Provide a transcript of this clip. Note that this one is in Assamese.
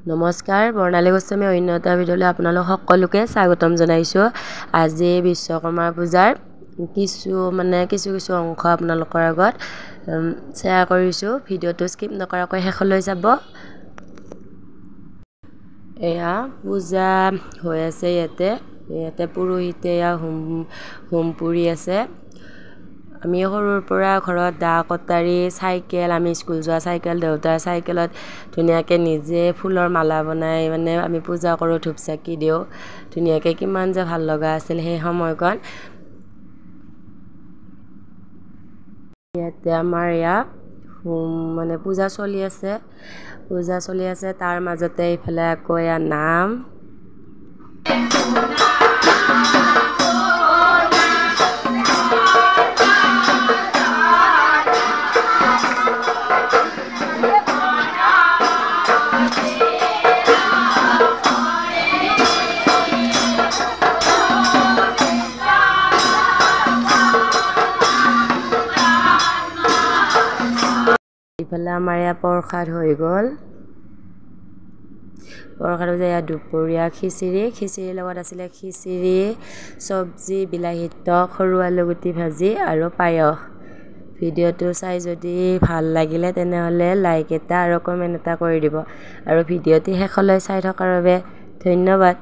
নমস্কাৰ, বৰ্ণালী গোস্বামী অন্য এটা ভিডিঅ'লৈ আপোনালোক সকলোকে স্বাগতম জনাইছোঁ। আজি বিশ্বকৰ্মা পূজাৰ কিছু অংশ আপোনালোকৰ আগত শ্বেয়াৰ কৰিছোঁ। ভিডিঅ'টো স্কিপ নকৰাকৈ শেষলৈ চাব। এয়া পূজা হৈ আছে ইয়াতে পুৰোহিতে হোম পুৰি আছে। আমি সৰুৰ পৰা ঘৰত দা কটাৰী চাইকেল, আমি স্কুল যোৱা চাইকেল, দেউতাৰ চাইকেলত ধুনীয়াকৈ নিজে ফুলৰ মালা বনাই আমি পূজা কৰোঁ, ধূপ চাকি দিওঁ। ধুনীয়াকৈ কিমান যে ভাল লগা আছিল সেই সময়কণ। ইয়াতে আমাৰ পূজা চলি আছে। তাৰ মাজতে এইফালে আকৌ এয়া নাম। ইফালে আমাৰ ইয়াত প্ৰসাদ হৈ গ'ল। প্ৰসাদ হৈছে ইয়াত দুপৰীয়া খিচিৰিৰ লগত আছিলে খিচিৰি, চব্জি, বিলাহী টক, সৰু আলুগুটি ভাজি আৰু পায়স। ভিডিঅ'টো চাই যদি ভাল লাগিলে তেনেহ'লে লাইক এটা আৰু কমেণ্ট এটা কৰি দিব। আৰু ভিডিঅ'টি শেষলৈ চাই থকাৰ বাবে ধন্যবাদ।